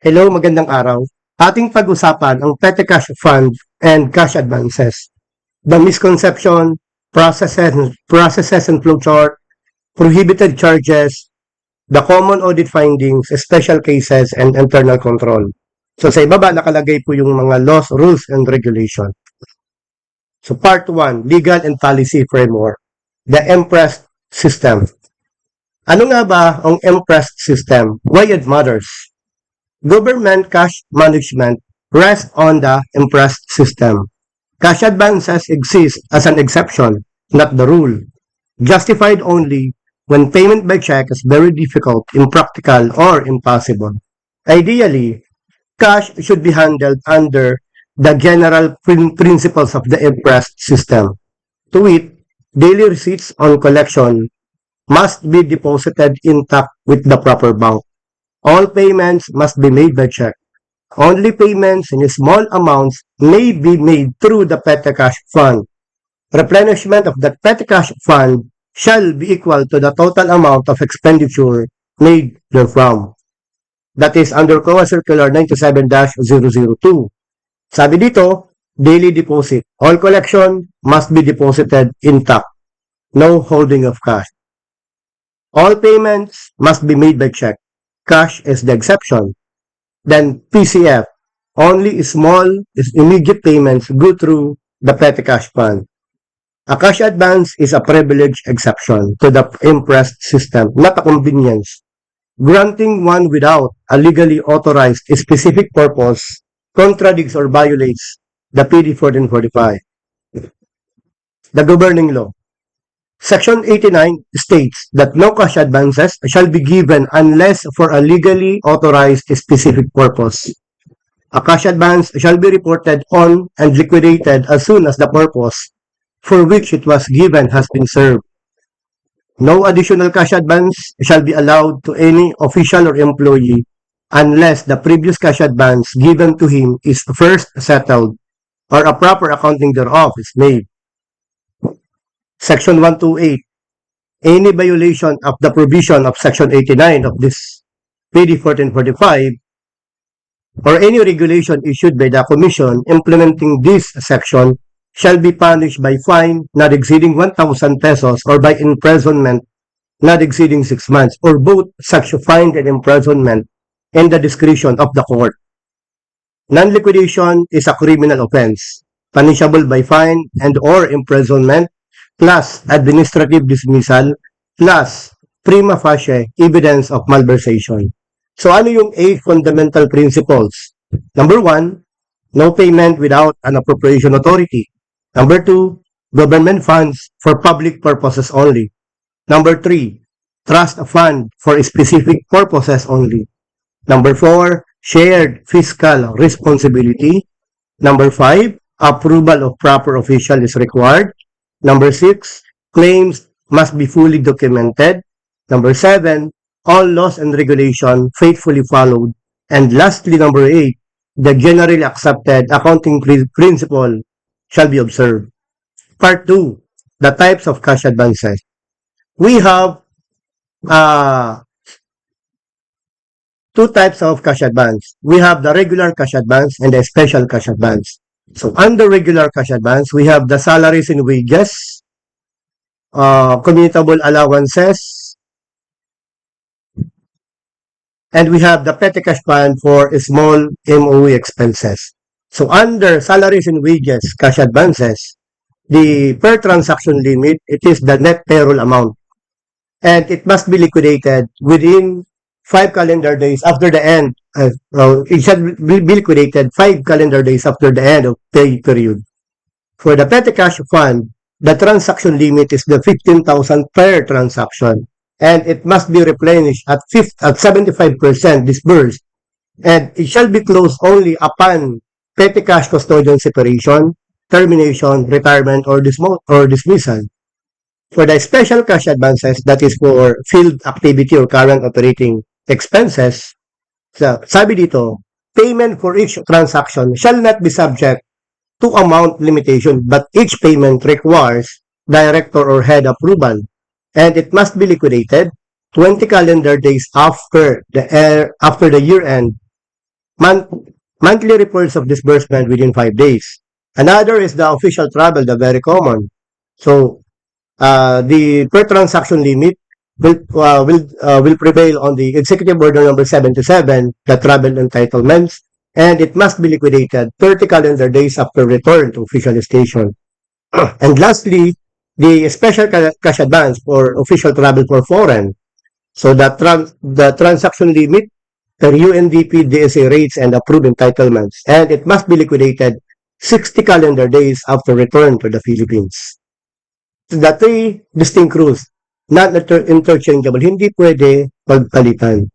Hello, magandang araw. Ating pag-usapan ang petty cash fund and cash advances. The misconception, processes and flowchart, prohibited charges, the common audit findings, special cases, and internal control. So sa ibaba nakalagay po yung mga laws, rules, and regulation. So part 1, legal and policy framework. The MPREST system. Ano nga ba ang MPREST system? Why it matters? Government cash management rests on the MPREST system. Cash advances exist as an exception, not the rule. Justified only when payment by check is very difficult, impractical, or impossible. Ideally, cash should be handled under the general principles of the MPREST system. To wit, daily receipts on collection must be deposited intact with the proper bank. All payments must be made by check. Only payments in small amounts may be made through the petty cash fund. Replenishment of the petty cash fund shall be equal to the total amount of expenditure made therefrom. That is under COA Circular 97-002. Sabi dito, daily deposit. All collection must be deposited intact. No holding of cash. All payments must be made by check. Cash is the exception. Then PCF, only small immediate payments go through the petty cash fund. A cash advance is a privileged exception to the MPREST system, not a convenience. Granting one without a legally authorized specific purpose contradicts or violates the PD 1445. The governing law. Section 89 states that no cash advances shall be given unless for a legally authorized specific purpose. A cash advance shall be reported on and liquidated as soon as the purpose for which it was given has been served. No additional cash advance shall be allowed to any official or employee unless the previous cash advance given to him is first settled or a proper accounting thereof is made. Section 128. Any violation of the provision of Section 89 of this PD 1445 or any regulation issued by the Commission implementing this section shall be punished by fine not exceeding 1,000 pesos or by imprisonment not exceeding 6 months or both such fine and imprisonment in the discretion of the court. Non-liquidation is a criminal offense, punishable by fine and or imprisonment plus administrative dismissal, plus prima facie evidence of malversation. So ano yung 8 fundamental principles? Number 1, no payment without an appropriation authority. Number 2, government funds for public purposes only. Number 3, trust fund for specific purposes only. Number 4, shared fiscal responsibility. Number 5, approval of proper official is required. Number 6, claims must be fully documented. Number 7, all laws and regulation faithfully followed. And lastly, number 8, the generally accepted accounting principle shall be observed. Part 2, the types of cash advances. We have 2 types of cash advance. We have the regular cash advance and the special cash advance. So under regular cash advance, we have the salaries and wages, commutable allowances, and we have the petty cash fund for small MOE expenses. So under salaries and wages cash advances, the per transaction limit, it is the net payroll amount. And it must be liquidated within 5 calendar days after the end. It shall be liquidated 5 calendar days after the end of pay period. For the petty cash fund, the transaction limit is the 15,000 per transaction, and it must be replenished at 75% disbursed, and it shall be closed only upon petty cash custodian separation, termination, retirement, or dismissal. For the special cash advances, that is for field activity or current operating expenses, sabi dito, payment for each transaction shall not be subject to amount limitation, but each payment requires director or head approval, and it must be liquidated 20 calendar days after the year end month, monthly reports of disbursement within 5 days. Another is the official travel, the very common. So, the per transaction limit will prevail on the Executive Order number 77, the travel entitlements, and it must be liquidated 30 calendar days after return to official station. And lastly, the special cash advance for official travel for foreign. So the transaction limit per UNDP DSA rates and approved entitlements, and it must be liquidated 60 calendar days after return to the Philippines. So the three distinct rules, not interchangeable, hindi pwede pagpalitan.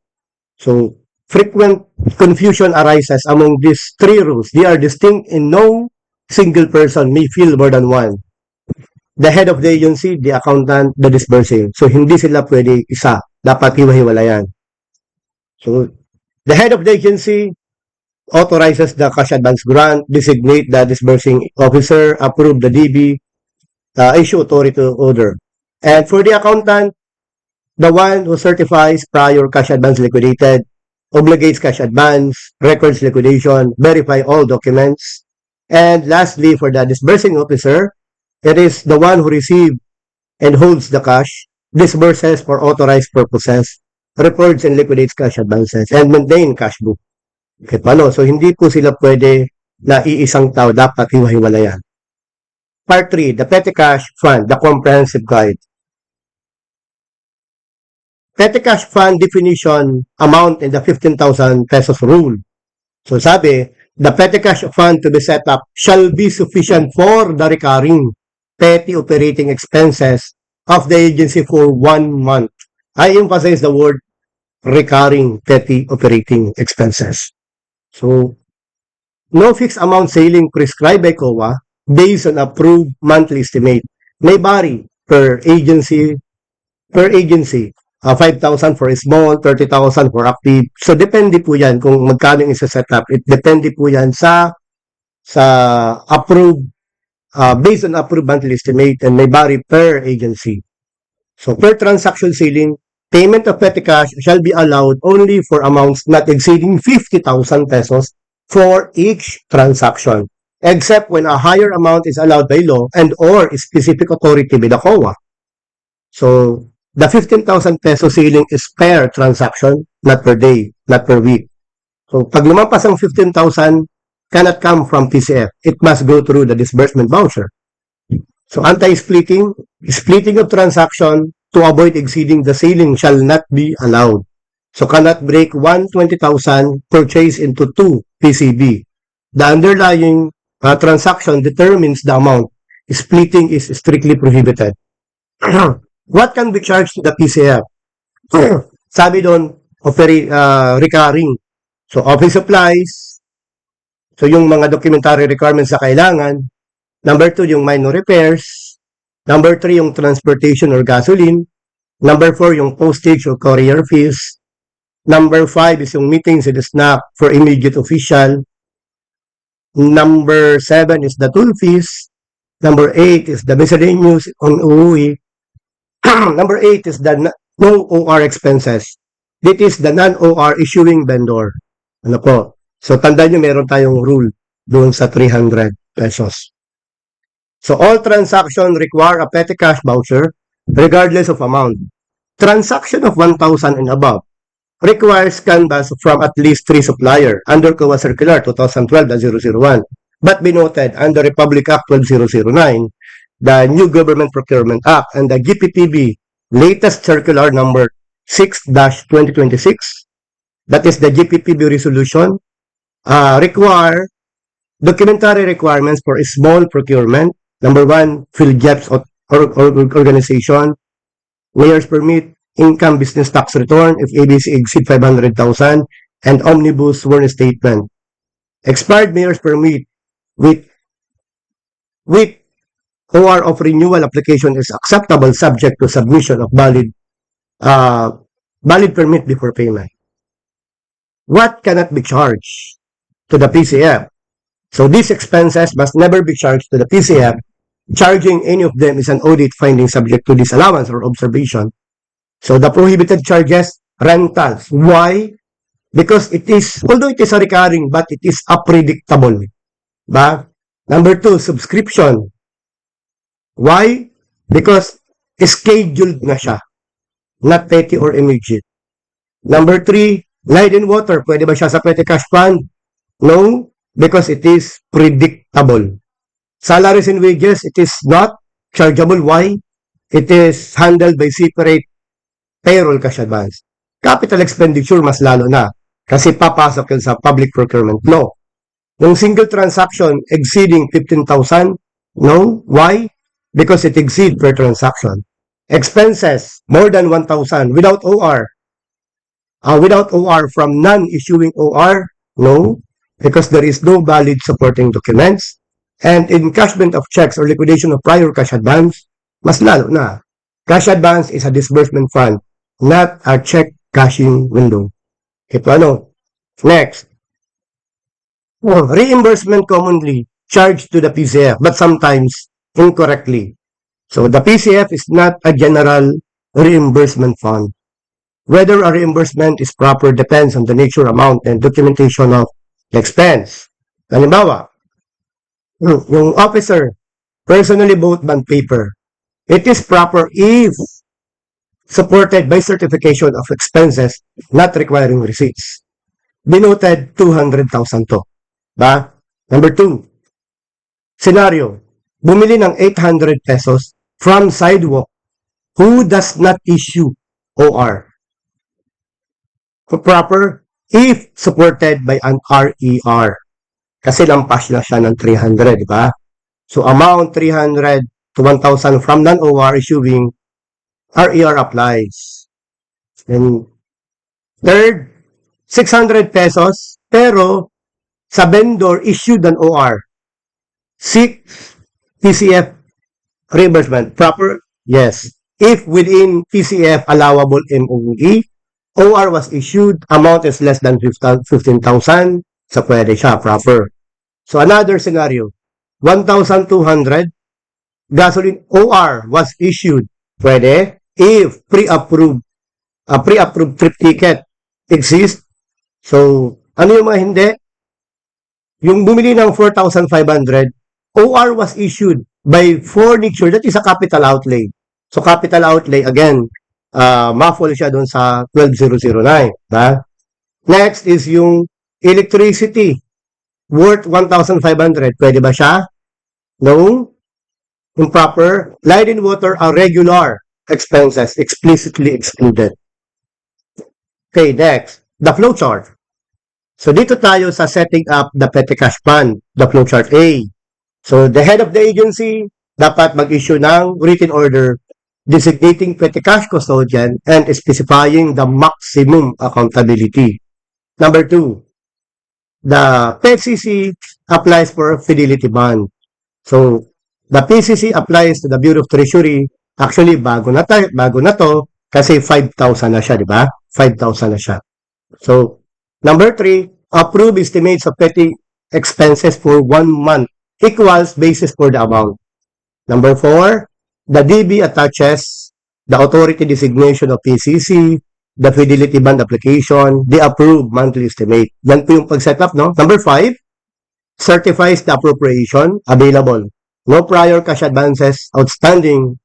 So frequent confusion arises among these three rules. They are distinct and no single person may feel more than one. The head of the agency, the accountant, the disbursing. So hindi sila pwede isa. Dapat hiwa-hiwalayan. So the head of the agency authorizes the cash advance grant, designate the disbursing officer, approve the DB, issue authority order. And for the accountant, the one who certifies prior cash advance liquidated, obligates cash advance, records liquidation, verify all documents. And lastly, for the disbursing officer, it is the one who receives and holds the cash, disburses for authorized purposes, records and liquidates cash advances, and maintain cash book. Okay, paano? So, hindi po sila pwede na iisang tao, dapat hiwa-hiwalayan. Part 3, the Petty Cash Fund, the Comprehensive Guide. Petty Cash Fund definition, amount in the 15,000 pesos rule. So, sabi, the Petty Cash Fund to be set up shall be sufficient for the recurring petty operating expenses of the agency for 1 month. I emphasize the word recurring petty operating expenses. So, no fixed amount ceiling prescribed by COA based on approved monthly estimate. May vary per agency, 5,000 for small, 30,000 for active. So, depende po yan kung magkano yung isa-set up. It depende po yan sa approved, based on approved monthly estimate, and may vary per agency. So, per transaction ceiling, payment of petty cash shall be allowed only for amounts not exceeding 50,000 pesos for each transaction, except when a higher amount is allowed by law and or specific authority by the COA. So, the 15,000 peso ceiling is per transaction, not per day, not per week. So, pag lumampas ang 15,000, cannot come from PCF. It must go through the disbursement voucher. So, anti-splitting, splitting of transaction to avoid exceeding the ceiling shall not be allowed. So, cannot break 120,000 purchase into 2 PCB. The underlying transaction determines the amount. Splitting is strictly prohibited. What can be charged to the PCF? Sabi doon, recurring. So, office supplies. So, yung mga documentary requirements na kailangan. Number 2, yung minor repairs. Number 3, yung transportation or gasoline. Number 4, yung postage or courier fees. Number 5 is yung meetings and snack for immediate official. Number 7 is the tool fees. Number 8 is the miscellaneous on uuwi. Number 8 is the no-OR expenses. This is the non-OR issuing vendor. Ano po? So, tandaan nyo, meron tayong rule doon sa 300 pesos. So, all transactions require a petty cash voucher regardless of amount. Transaction of 1,000 and above requires canvas from at least 3 supplier under COA Circular 2012-001. But be noted, under Republic Act 12009, the New Government Procurement Act, and the GPPB latest circular number 6-2026, that is the GPPB resolution, require documentary requirements for a small procurement. Number 1, PhilJEPS organization, mayor's permit, income business tax return if ABC exceed 500,000, and omnibus sworn statement. Expired mayor's permit with OR of renewal application is acceptable subject to submission of valid permit before payment. What cannot be charged to the PCF? So these expenses must never be charged to the PCF. Charging any of them is an audit finding subject to disallowance or observation. So the prohibited charges, rentals. Why? because although it is a recurring, but it is unpredictable. Ba? Number 2, subscription. Why? Because scheduled na siya, not petty or immediate. Number 3, light and water. Pwede ba siya sa petty cash fund? No, because it is predictable. Salaries and wages, it is not chargeable. Why? It is handled by separate payroll cash advance. Capital expenditure, mas lalo na. Kasi papasok yun sa public procurement law. Yung single transaction exceeding 15,000, no? Why? Because it exceeds per transaction. Expenses, more than 1,000 without OR. Without OR from non-issuing OR, no? Because there is no valid supporting documents. And encashment of checks or liquidation of prior cash advance, mas lalo na. Cash advance is a disbursement fund, not a check cashing window. Ito ano? Next. Reimbursement commonly charged to the PCF, but sometimes incorrectly. So the PCF is not a general reimbursement fund. Whether a reimbursement is proper depends on the nature, amount, and documentation of the expense. Halimbawa, yung officer personally bought bond paper. It is proper if supported by certification of expenses not requiring receipts. Denoted 200,000 to. Ba? Number 2, scenario, bumili ng 800 pesos from sidewalk who does not issue OR. Proper if supported by an RER. Kasi lampas na siya ng 300, di ba? So, amount 300 to 1,000 from non-OR issuing, RER applies. And third, 600 pesos, pero sa vendor issued an OR. 6 PCF reimbursement. Proper? Yes. If within PCF allowable MOE, OR was issued, amount is less than 15,000, so pwede siya, proper. So another scenario, 1,200, gasoline OR was issued, pwede, if pre-approved trip ticket exists. So, ano yung mga hindi? Yung bumili ng 4,500, OR was issued by furniture, that is a capital outlay. So, capital outlay, again, ma-fall siya doon sa 12,009. Ba? Next is yung electricity worth 1,500. Pwede ba siya? No. Improper. Light and water are regular expenses, explicitly excluded. Okay, next. The flowchart. So, dito tayo sa setting up the petty cash fund, the flowchart A. So, the head of the agency dapat mag-issue ng written order designating petty cash custodian and specifying the maximum accountability. Number 2, the PCC applies for fidelity bond. So, the PCC applies to the Bureau of Treasury. Actually, bago na to kasi 5,000 na siya, di ba? 5,000 na siya. So, number 3, approve estimates of petty expenses for 1 month equals basis for the amount. Number 4, the DB attaches the authority designation of PCC, the fidelity bond application, the approved monthly estimate. Yan po yung pag-set up, no? Number 5, certifies the appropriation available. No prior cash advances outstanding,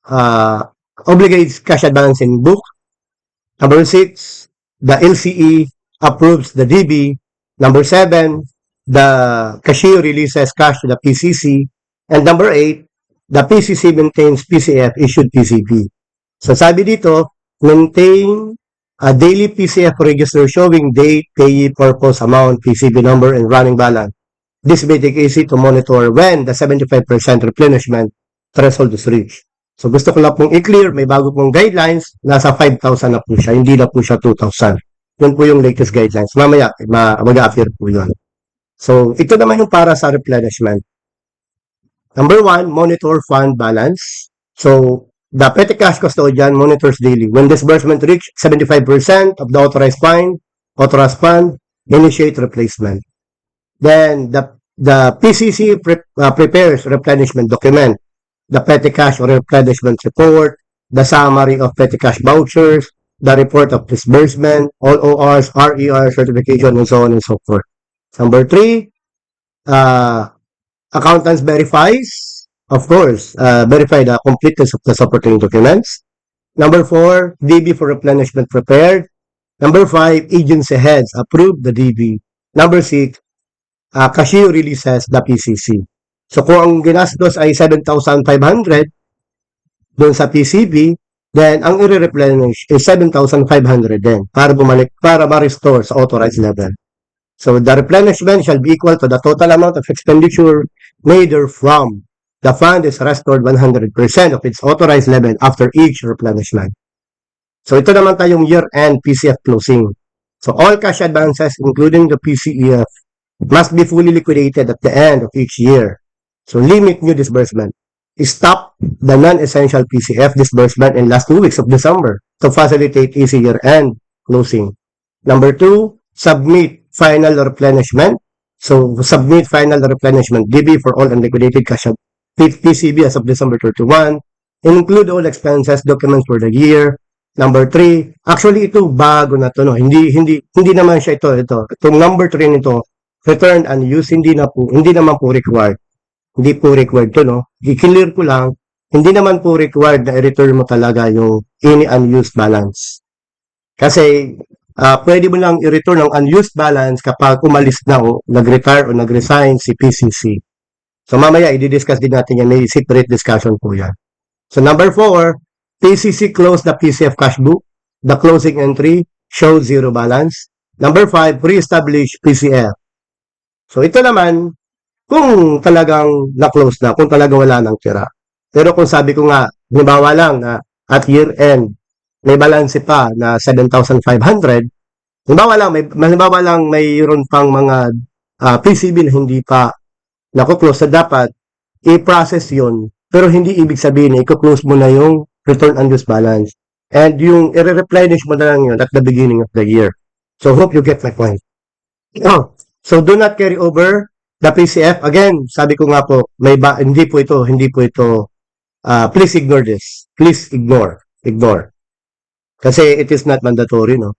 obligates cash advance in book. Number 6, the LCE approves the DB. Number 7, the cashier releases cash to the PCC. And number 8, the PCC maintains PCF issued PCB. So sabi dito, maintain a daily PCF register showing date, payee, purpose, amount, PCB number, and running balance. This may make it easy to monitor when the 75% replenishment threshold is reached. So gusto ko lang pong i-clear, may bago pong guidelines, nasa 5,000 na po siya, hindi na po siya 2,000. Yun po yung latest guidelines. Mamaya, mag-a-appear po yun. So, ito naman yung para sa replenishment. Number 1, monitor fund balance. So, the petty cash custodian monitors daily. When disbursement reach 75% of the authorized fund, initiate replacement. Then, the PCC prepares replenishment document, the petty cash or replenishment report, the summary of petty cash vouchers, the report of disbursement, all ORs, RER, certification, and so on and so forth. Number 3, accountants verifies, of course, verify the completeness of the supporting documents. Number 4, DB for replenishment prepared. Number 5, agency heads approve the DB. Number 6, cashier releases the PCC. So kung ang ginastos ay 7,500 doon sa PCB, then ang i-replenish is 7,500 din para bumalik, para ma-restore sa authorized level. So the replenishment shall be equal to the total amount of expenditure made from the fund is restored 100% of its authorized level after each replenishment. So ito naman tayong year-end PCF closing. So all cash advances, including the PCEF, must be fully liquidated at the end of each year. So limit new disbursement. Stop the non-essential PCF disbursement in last 2 weeks of December to facilitate easy year-end closing. Number 2, submit final replenishment. So submit final replenishment DB for all unliquidated cash PCB as of December 31. Include all expenses documents for the year. Number 3, actually ito bago na to, no. Hindi naman siya ito. Itong number 3 nito, return unused, hindi naman po required. Hindi po required to, no. I-clear ko lang, hindi naman po required na i-return mo talaga yung any unused balance. Kasi pwede mo lang i-return ang unused balance kapag umalis na o nag-retire o nag-resign si PCC. So mamaya i-discuss din natin yan, may separate discussion po yan. So number 4, PCC closed the PCF cash book. The closing entry shows zero balance. Number 5, pre-establish PCF. So ito naman, kung talagang na-close na, kung talagang wala nang tira. Pero kung sabi ko nga, halimbawa lang na at year-end, may balance pa na 7,500, halimbawa lang mayroon pang mga PCB na hindi pa naku-close, na dapat i-process yun. Pero hindi ibig sabihin na i-close mo na yung return unused balance. And yung i-replenish mo na lang yun at the beginning of the year. So hope you get my point. So do not carry over the PCF. Again, sabi ko nga po, hindi po ito, please ignore this. Please ignore. Kasi it is not mandatory, no?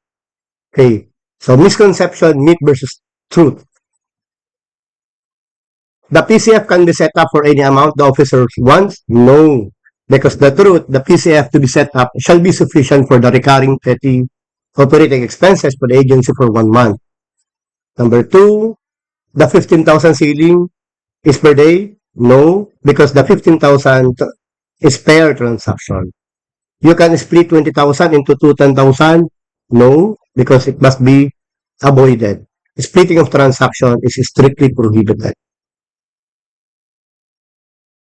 Okay. So misconception, myth versus truth. The PCF can be set up for any amount the officer wants? No. Because the truth, the PCF to be set up shall be sufficient for the recurring petty operating expenses for the agency for 1 month. Number 2, the 15,000 ceiling is per day? No, because the 15,000 is pair transaction. You can split 20,000 into 10,000? No, because it must be avoided. Splitting of transaction is strictly prohibited.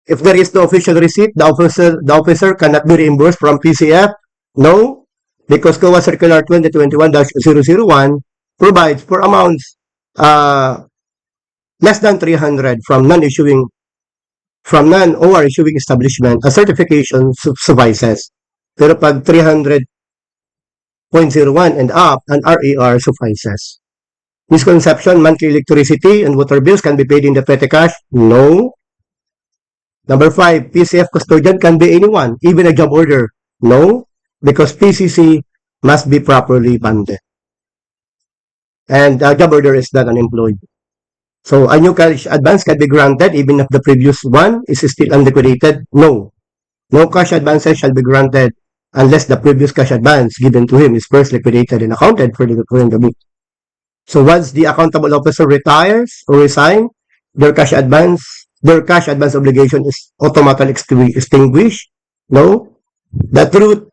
If there is no official receipt, the officer cannot be reimbursed from PCF? No, because COA Circular 2021-001 provides for amounts less than 300 from non-OR issuing establishment, a certification suffices. Pero pag 300.01 and up, an RER suffices. Misconception, monthly electricity and water bills can be paid in the petty cash? No. Number 5, PCF custodian can be anyone, even a job order. No, because PCC must be properly funded. And a job order is not unemployed. So a new cash advance can be granted even if the previous one is still unliquidated? No. No cash advances shall be granted unless the previous cash advance given to him is first liquidated and accounted for in the book. So once the accountable officer retires or resigns, their cash advance obligation is automatically extinguished? No. The truth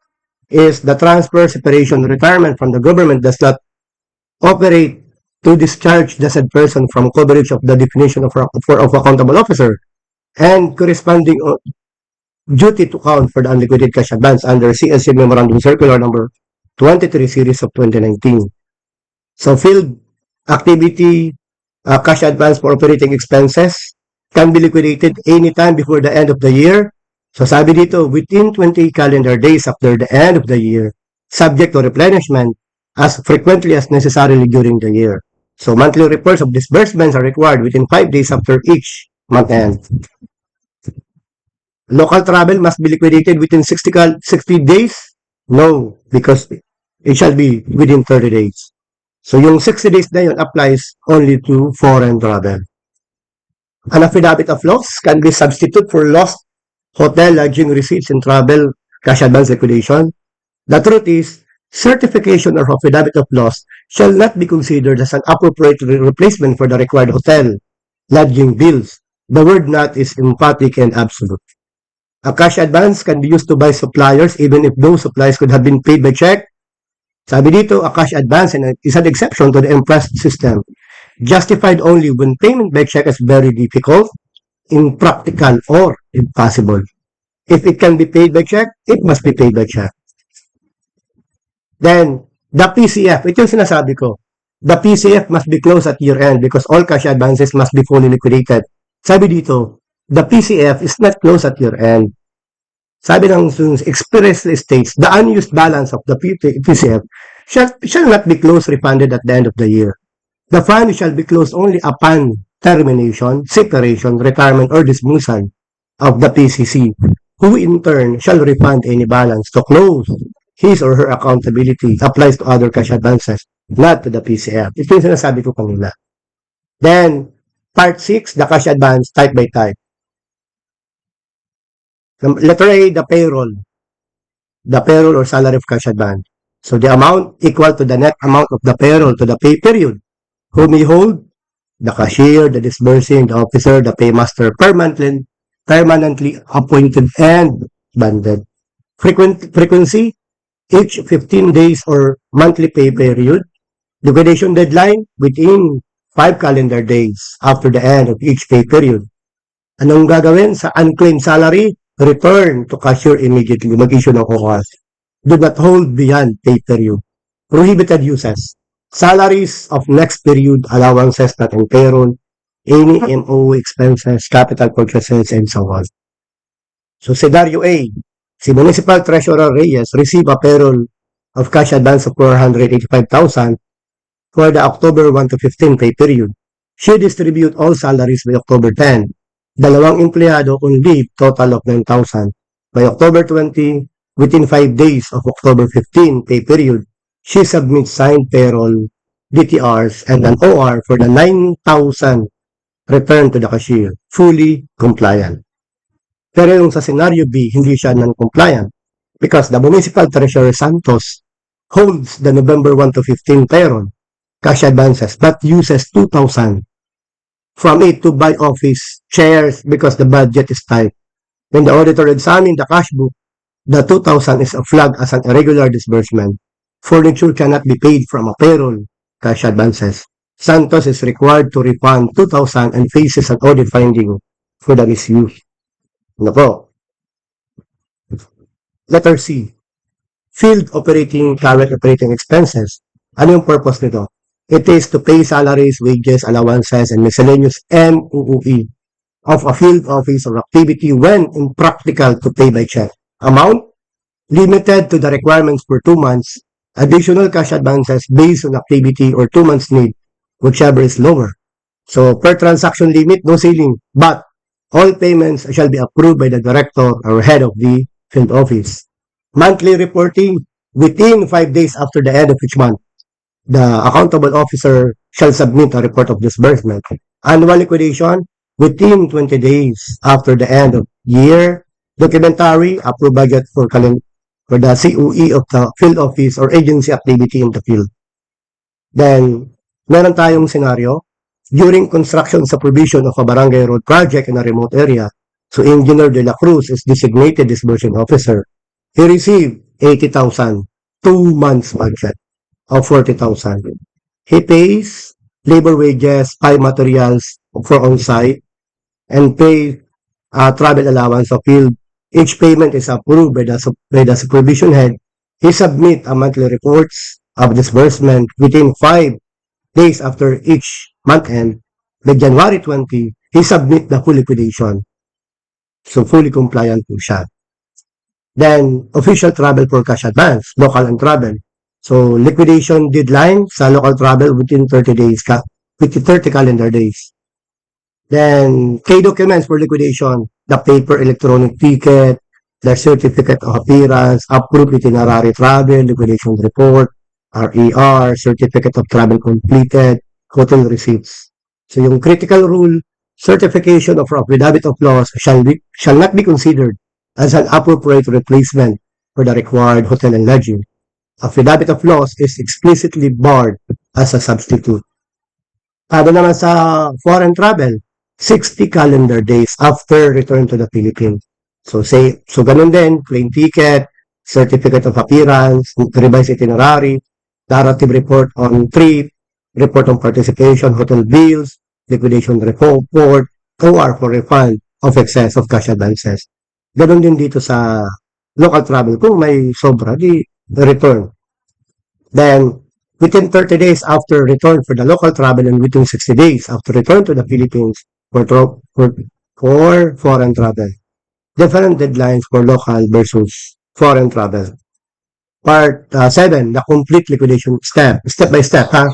is the transfer, separation, retirement from the government does not operate to discharge the said person from coverage of the definition of accountable officer and corresponding duty to count for the unliquidated cash advance under CSC Memorandum Circular number 23 series of 2019. So field activity cash advance for operating expenses can be liquidated anytime before the end of the year. So sabi dito, within 20 calendar days after the end of the year, subject to replenishment as frequently as necessarily during the year. So monthly reports of disbursements are required within 5 days after each month end. Local travel must be liquidated within 60 days? No, because it shall be within 30 days. So yung 60 days na yun applies only to foreign travel. An affidavit of loss can be substituted for lost hotel lodging receipts in travel cash advance liquidation. The truth is, certification or affidavit of loss shall not be considered as an appropriate replacement for the required hotel lodging bills. The word not is emphatic and absolute. A cash advance can be used to buy suppliers even if those supplies could have been paid by check. Sabi dito, a cash advance is an exception to the impressed system, justified only when payment by check is very difficult, impractical, or impossible. If it can be paid by check, it must be paid by check. Then, the PCF, ito yung sinasabi ko. The PCF must be closed at year-end because all cash advances must be fully liquidated. Sabi dito, the PCF is not closed at year-end. Sabi ng expressly states, the unused balance of the PCF shall not be closed refunded at the end of the year. The fund shall be closed only upon termination, separation, retirement, or dismissal of the PCC, who in turn shall refund any balance to close his or her accountability applies to other cash advances, not to the PCF. Ito yung sinasabi ko kanina. Then, part 6, the cash advance type by type. Letter A, the payroll. The payroll or salary of cash advance. So, the amount equal to the net amount of the payroll to the pay period. Who may hold? The cashier, the disbursing, the officer, the paymaster, permanently appointed and banded. Frequency, each 15 days or monthly pay period. Liquidation deadline, within 5 calendar days after the end of each pay period. Anong gagawin sa unclaimed salary? Return to cashier immediately. Mag-issue ng OR. Do not hold beyond pay period. Prohibited uses. Salaries of next period, allowances not in payroll, any MO expenses, capital purchases, and so on. So, scenario A, si Municipal Treasurer Reyes receive a payroll of cash advance of 485,000 for the October 1 to 15 pay period. She distribute all salaries by October 10. Dalawang empleyado on leave, total of 9,000. By October 20, within 5 days of October 15 pay period, she submits signed payroll, DTRs, and an OR for the 9,000 returned to the cashier, fully compliant. Pero yung sa scenario B, hindi siya non-compliant because the Municipal Treasurer Santos holds the November 1 to 15 payroll, cash advances, but uses 2,000 from it to buy office shares because the budget is tight. When the auditor examined the cash book, the 2,000 is flagged as an irregular disbursement. Furniture cannot be paid from a payroll, cash advances. Santos is required to refund 2,000 and faces an audit finding for the misuse. Ano po? Letter C. Field operating, current operating expenses. Ano yung purpose nito? It is to pay salaries, wages, allowances, and miscellaneous MUUE of a field office or activity when impractical to pay by check. Amount? Limited to the requirements for 2 months. Additional cash advances based on activity or 2 months need, whichever is lower. So, per transaction limit, no ceiling. But, all payments shall be approved by the director or head of the field office. Monthly reporting within 5 days after the end of each month. The accountable officer shall submit a report of disbursement. Annual liquidation within 20 days after the end of year. Documentary, approved budget for the COE of the field office or agency activity in the field. Then, meron tayong scenario. During construction supervision of a barangay road project in a remote area, so Engineer De La Cruz is designated disbursing officer. He received 80,000, 2 months budget of 40,000. He pays labor wages, pay materials for on-site, and pay travel allowance of field. Each payment is approved by the supervision head. He submit a monthly reports of disbursement within 5 days after each month end. By January 20, he submit the full liquidation. So, fully compliant po siya. Then, official travel for cash advance, local and travel. So, liquidation deadline sa local travel within 30 days, within 30 calendar days. Then, K documents for liquidation, the paper electronic ticket, their certificate of appearance, approved itinerary travel, liquidation report, RER, certificate of travel completed, hotel receipts. So yung critical rule, certification of affidavit of loss shall not be considered as an appropriate replacement for the required hotel and lodging. Affidavit of loss is explicitly barred as a substitute. Ano naman sa foreign travel? 60 calendar days after return to the Philippines. So ganun din, plane ticket, certificate of appearance, revised itinerary, narrative report on trip, report on participation, hotel bills, liquidation report, OR for refund of excess of cash advances. Ganun din dito sa local travel. Kung may sobra, di return. Then, within 30 days after return for the local travel and within 60 days after return to the Philippines for foreign travel. Different deadlines for local versus foreign travel. Part 7, the complete liquidation step by step, ha?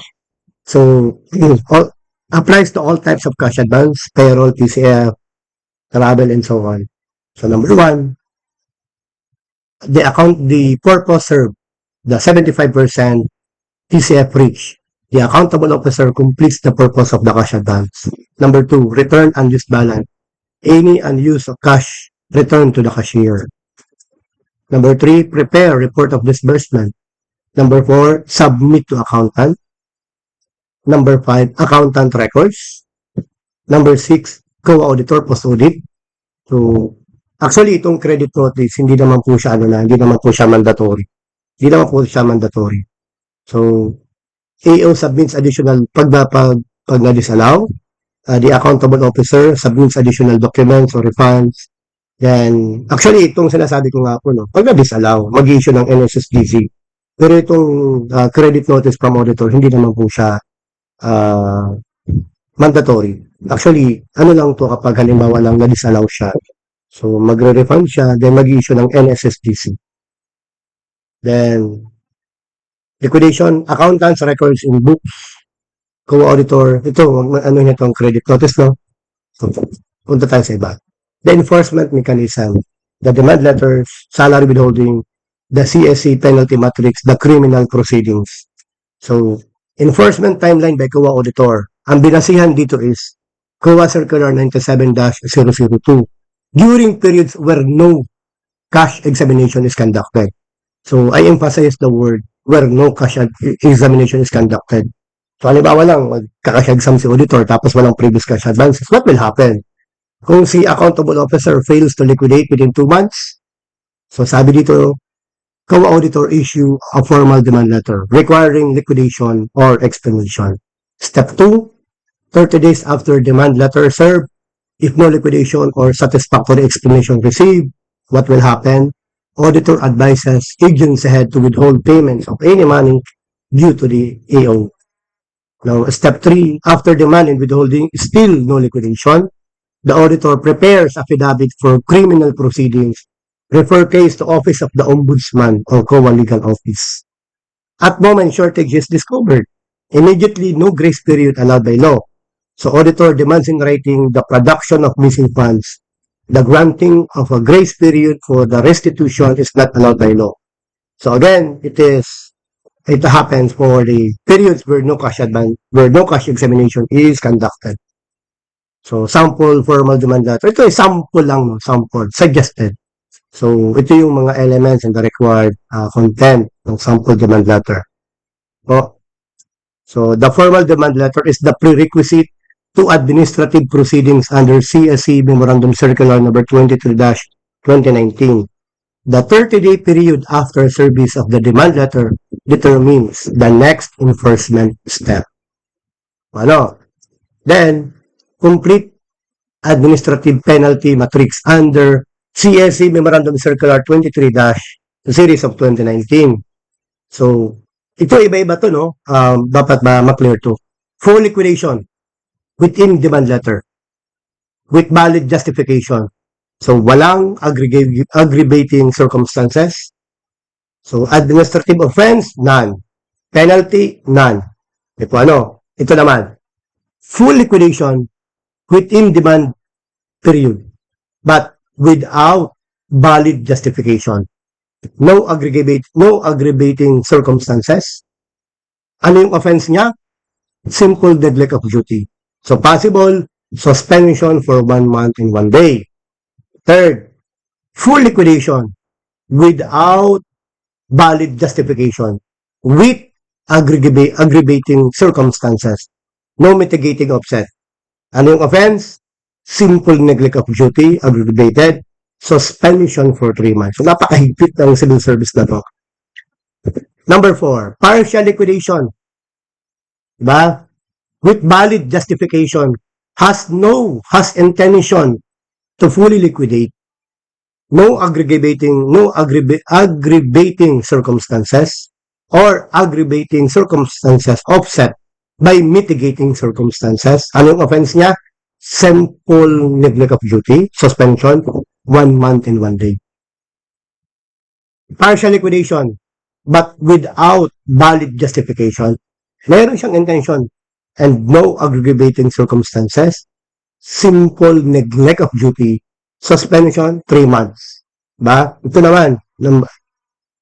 So, applies to all types of cash advance, payroll, PCF, travel, and so on. So, number 1, the purpose served, the 75% TCF reach. The accountable officer completes the purpose of the cash advance. Number 2, return unused balance. Any unused cash return to the cashier. Number 3, prepare report of disbursement. Number 4, submit to accountant. Number 5, accountant records. Number 6, co-auditor post-audit. So, actually, itong credit notice, hindi naman po siya mandatory. Hindi naman po siya mandatory. So, AO submits additional pag na-disallow. The accountable officer submits additional documents or refunds. Then, actually, itong sinasabi ko nga po, no, pag na-disallow, mag-issue ng NSSDC. Pero itong credit notice from auditor, hindi naman po siya mandatory. Actually, ano lang to kapag halimbawa lang na-disallow siya. So, magre-refund siya, then mag-issue ng NSSDC. Then, liquidation, accountants, records in books, co-auditor, ito, ano niya itong credit notice, no? So, punta tayo sa iba. The enforcement mechanism, the demand letters, salary withholding, the CSC penalty matrix, the criminal proceedings. So, enforcement timeline by COA auditor. Ang binasihan dito is COA Circular 97-002 during periods where no cash examination is conducted. So, I emphasize the word where no cash examination is conducted. So, halimbawa lang, magka-cash exam si auditor tapos walang previous cash advances. What will happen? Kung si accountable officer fails to liquidate within 2 months, so sabi dito, COA auditor issue a formal demand letter requiring liquidation or explanation. Step 2, 30 days after demand letter served, if no liquidation or satisfactory explanation received, what will happen? Auditor advises agents ahead to withhold payments of any money due to the AO. Now, step 3, after demand and withholding, still no liquidation, the auditor prepares affidavit for criminal proceedings. Refer case to Office of the Ombudsman or COA Legal Office. At moment shortage is discovered, immediately no grace period allowed by law. So auditor demands in writing the production of missing funds. The granting of a grace period for the restitution is not allowed by law. So again, it happens for the periods where no cash examination is conducted. So, sample formal demand letter. Ito ay sample lang, no? Sample, suggested. So, ito yung mga elements and the required content ng sample demand letter. So, the formal demand letter is the prerequisite to administrative proceedings under CSC Memorandum Circular number 23-2019. The 30-day period after service of the demand letter determines the next enforcement step. Then, complete administrative penalty matrix under CSC Memorandum Circular 23-series of 2019. So, ito iba-iba to, no? Dapat ba ma-clear to? Full liquidation within demand letter with valid justification. So, walang aggravating circumstances. So, administrative offense, none. Penalty, none. Ito naman, full liquidation within demand period, but without valid justification. No aggravating circumstances. Ano yung offense niya? Simple neglect of duty. So possible suspension for 1 month and 1 day. Third, full liquidation without valid justification with aggravating circumstances. No mitigating offset. Ano yung offense? Simple neglect of duty, aggravated, suspension for 3 months. So napakahigpit ng civil service na to. Number 4, partial liquidation. Diba? With valid justification, has intention to fully liquidate, no aggravating circumstances or aggravating circumstances offset by mitigating circumstances. Ano yung offense niya? Simple neglect of duty, suspension, 1 month and 1 day. Partial liquidation, but without valid justification. Meron siyang intention and no aggravating circumstances. Simple neglect of duty, suspension, 3 months. Ba? Ito naman,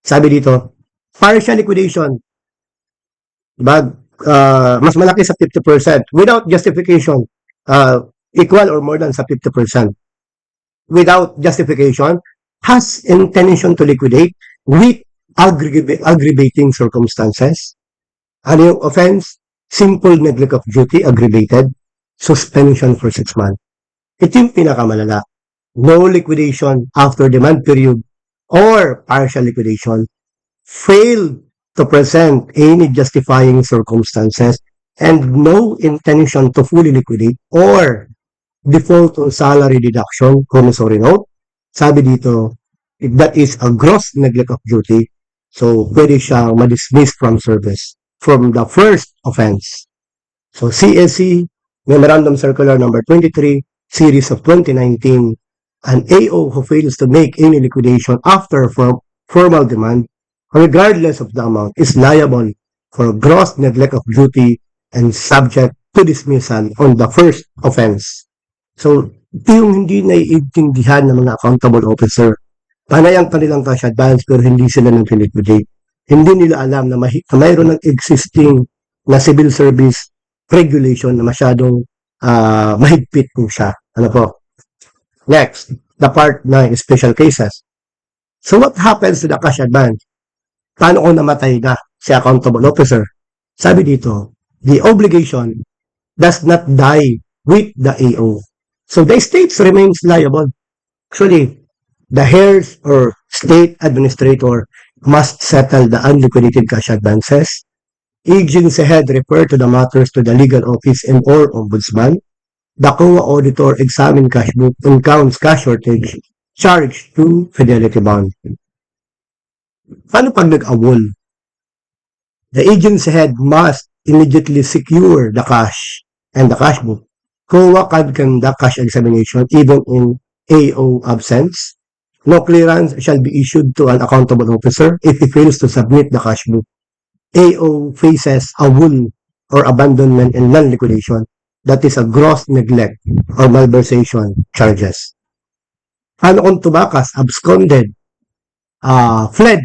sabi dito, partial liquidation. Diba? Mas malaki sa 50%. Without justification, equal or more than sa 50%. Without justification, has intention to liquidate with aggravating circumstances. Ano yung offense? Simple neglect of duty, aggravated, suspension for 6 months. Ito yung pinakamalala. No liquidation after demand period or partial liquidation. Failed to present any justifying circumstances and no intention to fully liquidate or default on salary deduction, promissory note. Sabi dito, if that is a gross neglect of duty, so pwede siyang ma-dismiss from service from the first offense. So CSC Memorandum Circular number 23, series of 2019, an AO who fails to make any liquidation after formal demand, regardless of the amount, is liable for gross neglect of duty and subject to dismissal on the first offense. So, ito yung hindi naiintindihan ng mga accountable officer. Panay ang kanilang cash advance pero hindi sila nag-liquidate. Hindi nila alam na mayroon ng existing na civil service regulation na masyadong mahigpit po siya. Ano po? Next, the part 9, special cases. So what happens to the cash advance? Paano kung namatay na si accountable officer? Sabi dito, the obligation does not die with the AO. So the state remains liable. Actually, the heirs or state administrator must settle the unliquidated cash advances. Agency head refer to the matters to the legal office and or ombudsman. The COA auditor examine cash book and counts cash shortage charged to fidelity bond. Paano pag nag-awol? The agency head must immediately secure the cash and the cash book. COA can conduct cash examination even in AO absence. No clearance shall be issued to an accountable officer if he fails to submit the cash book. AO faces awol or abandonment and non-liquidation. That is a gross neglect or malversation charges. Paano kung tumakas, absconded, fled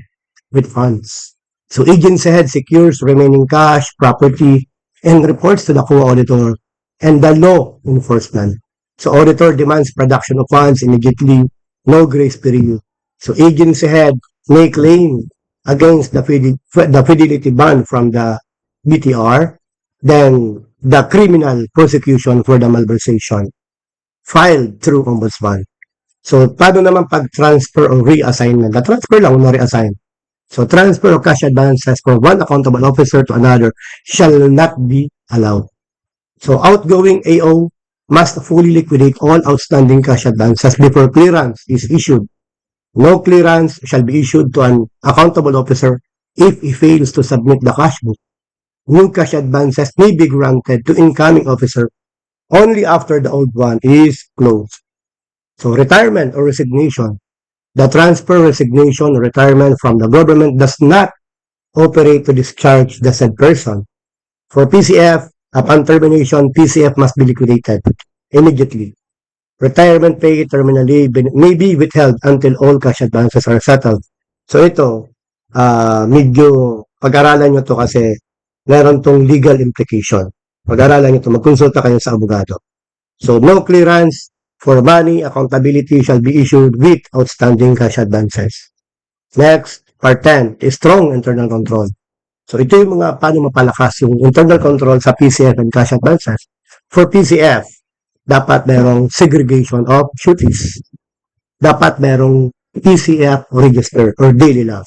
with funds? So agency head secures remaining cash, property, and reports to the COA auditor and the law enforcement. So auditor demands production of funds immediately, no grace period. So agency head may claim against the fidelity bond from the BTR, then the criminal prosecution for the malversation filed through ombudsman. So, paano naman pag-transfer or reassignment? The transfer lang, no reassign. So, transfer of cash advances from one accountable officer to another shall not be allowed. So, outgoing AO must fully liquidate all outstanding cash advances before clearance is issued. No clearance shall be issued to an accountable officer if he fails to submit the cash book. New cash advances may be granted to incoming officer only after the old one is closed. So retirement or resignation. The transfer, resignation, or retirement from the government does not operate to discharge the said person. For PCF, upon termination, PCF must be liquidated immediately. retirement pay, terminal leave may be withheld until all cash advances are settled. So ito, medyo pag-aralan nyo to kasi meron tong legal implication. Pag-aralan nyo to, magkonsulta kayo sa abogado. So no clearance for money accountability shall be issued with outstanding cash advances. Next, part 10, strong internal control. So ito yung mga paano mapalakas yung internal control sa PCF and cash advances. For PCF, dapat merong segregation of duties. Dapat merong PCF register or daily log.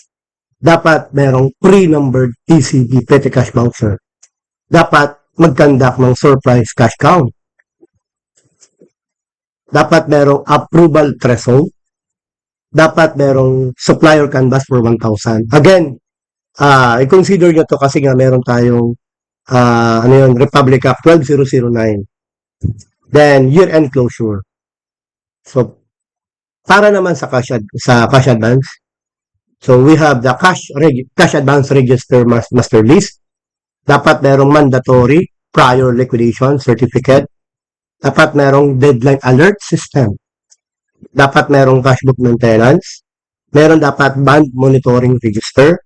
Dapat merong pre-numbered PCB, petty cash voucher. Dapat mag-conduct ng surprise cash count. Dapat merong approval threshold. Dapat merong supplier canvas for 1,000. Again, i-consider nyo to kasi nga meron tayong Republic Act 12009. Then, year-end closure. So, para naman sa cash advance, so we have the cash advance register master list. Dapat merong mandatory prior liquidation certificate. Dapat merong deadline alert system. Dapat merong cash book maintenance. Meron dapat bond monitoring register.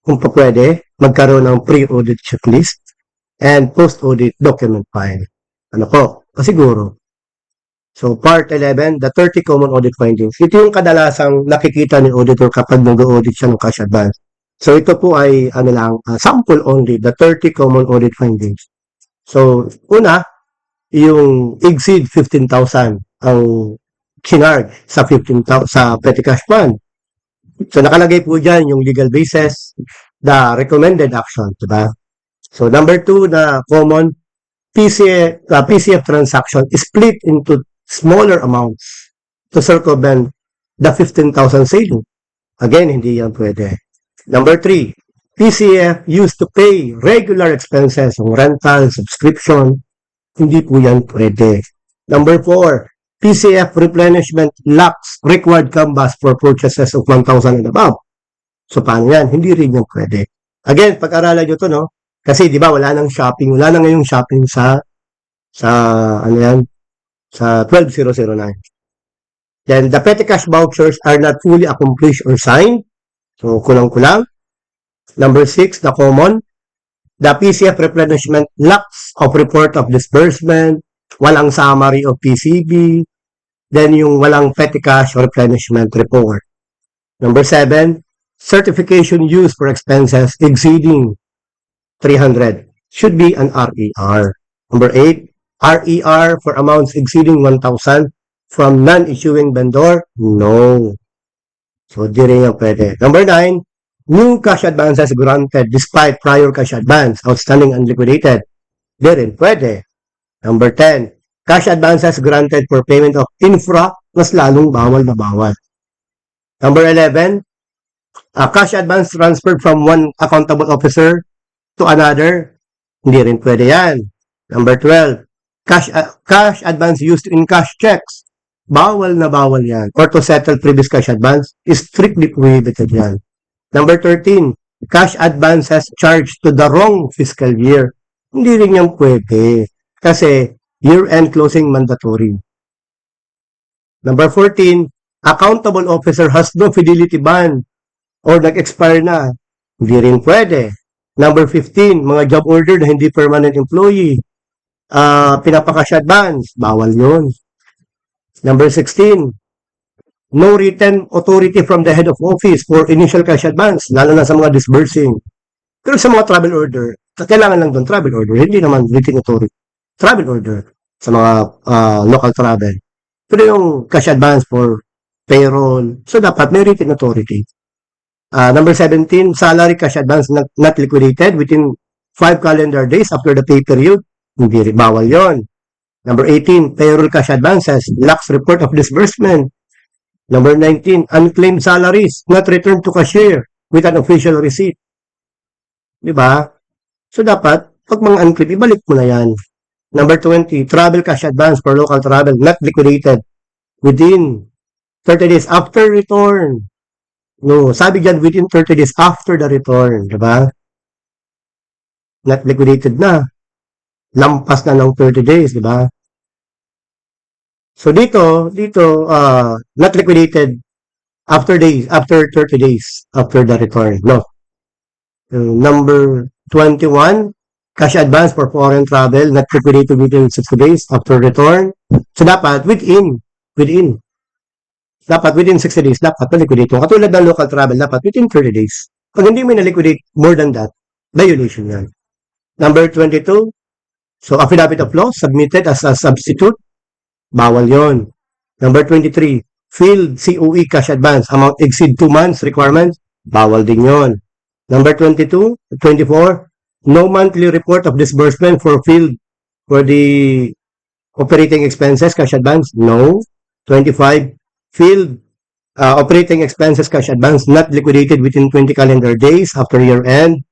Kung pa pwede, magkaroon ng pre-audit checklist and post-audit document file. Ano po? Siguro. So, part 11, the 30 common audit findings. Ito yung kadalasang nakikita ni auditor kapag nag-audit siya ng cash advance. So, ito po ay, sample only, the 30 common audit findings. So, una, yung exceed 15,000 ang kinarg sa 15,000 sa petty cash fund. So, nakalagay po dyan yung legal basis, the recommended action, diba? So, number 2 na common, PCF transaction is split into smaller amounts to circumvent the 15,000 ceiling. Again, hindi yan pwede. Number 3, PCF used to pay regular expenses, yung rental, subscription, hindi po yan pwede. Number 4, PCF replenishment lacks required canvas for purchases of 1,000 and above. So, paano yan? Hindi rin yan pwede. Again, pag-aralan nyo to, no? Kasi, di ba, wala nang shopping. Wala na ngayong shopping sa 12009. Then, the petty cash vouchers are not fully accomplished or signed. So, kulang-kulang. Number 6, the common. The PCF replenishment lacks of report of disbursement, walang summary of PCB, then yung walang petty cash replenishment report. Number 7, certification used for expenses exceeding 300 should be an RER. Number 8, RER for amounts exceeding 1,000 from non-issuing vendor? No. So, di rin yan pwede. Number 9, new cash advances granted despite prior cash advance, outstanding and liquidated. Di rin pwede. Number 10, cash advances granted for payment of infra, mas lalong bawal na bawal. Number 11, cash advance transferred from one accountable officer to another, hindi rin pwede yan. Number 12, cash advance used to encash checks, bawal na bawal yan. Or to settle previous cash advance is strictly prohibited yan. Number 13, cash advances charged to the wrong fiscal year, hindi rin yan pwede. Kasi year-end closing mandatory. Number 14, accountable officer has no fidelity bond or nag-expire na. Hindi rin pwede. Number 15, mga job order na hindi permanent employee. Pinapakash advance. Bawal yun. Number 16, no written authority from the head of office for initial cash advance, lalo na sa mga disbursing. Pero sa mga travel order, kailangan lang doon travel order, hindi naman written authority. Travel order sa mga local travel. Pero yung cash advance for payroll, so dapat may written authority. Number 17, salary cash advance not liquidated within 5 calendar days after the pay period. Hindi rin, bawal yon. Number 18, payroll cash advances, lacks report of disbursement. Number 19, unclaimed salaries not returned to cashier with an official receipt. Diba? So dapat, pag mga unclaimed, ibalik mo na yan. Number 20, travel cash advance for local travel not liquidated within 30 days after return. No, sabi dyan within 30 days after the return, diba? Not liquidated na. Lampas na ng 30 days, diba? So dito, not liquidated after 30 days after the return. No. Number 21, cash advance for foreign travel, not liquidated within 60 days after return. So dapat within dapat within 60 days, dapat na-liquidate mo. Katulad ng local travel, dapat within 30 days. Pag hindi mo na-liquidate more than that, violation yan. Number 22, so affidavit of loss submitted as a substitute, bawal yon. Number 23, field COE cash advance, amount exceed 2 months requirements, bawal din yon. Number 22, 24, no monthly report of disbursement for field for the operating expenses cash advance, no. 25, field operating expenses cash advance not liquidated within 20 calendar days after year end,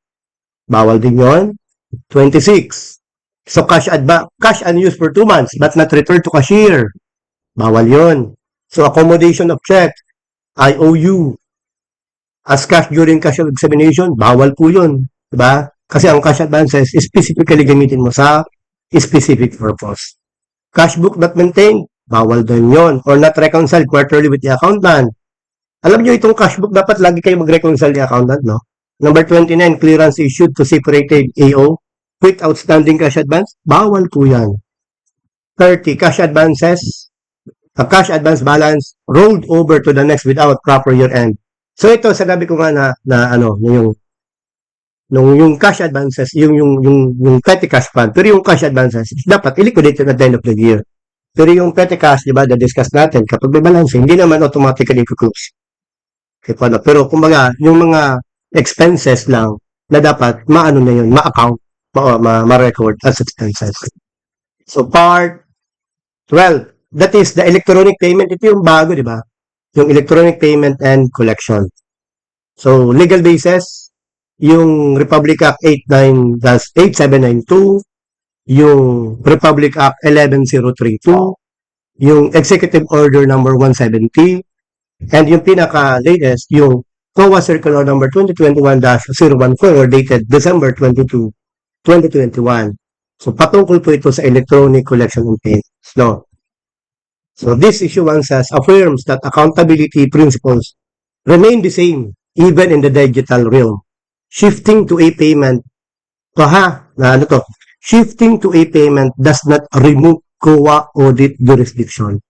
bawal din yon. 26, so cash unused for 2 months but not returned to cashier, bawal yon. So accommodation of check, IOU, as cash during cash examination, bawal po yun. Diba? Kasi ang cash advances is specifically gamitin mo sa specific purpose. Cash book not maintained, bawal din yun. Or not reconciled quarterly with the accountant. Alam nyo itong cash book, dapat lagi kayo mag-reconcile the accountant, no? Number 29, clearance issued to separated AO with outstanding cash advance, bawal po yan. 30, cash advances, a cash advance balance rolled over to the next without proper year end. So ito, sinabi ko nga yung cash advances, yung petty cash fund, pero yung cash advances, dapat i-liquidate at the end of the year. Pero yung petty cash, di ba, na-discuss natin, kapag may balance, hindi naman automatically i-close. Pero kumbaga, yung mga expenses lang, na dapat, maano na yun, ma-account, ma-record as expenses. So part 12, that is the electronic payment. Ito yung bago, di ba? Yung electronic payment and collection. So, legal basis, yung Republic Act 8792, yung Republic Act 11032, yung Executive Order number 170, and yung pinaka-latest, yung COA Circular number 2021-014 dated December 22, 2021. So, patungkol po ito sa electronic collection and payments. No? So this issuance affirms that accountability principles remain the same even in the digital realm. Shifting to a payment, shifting to a payment does not remove COA audit jurisdiction.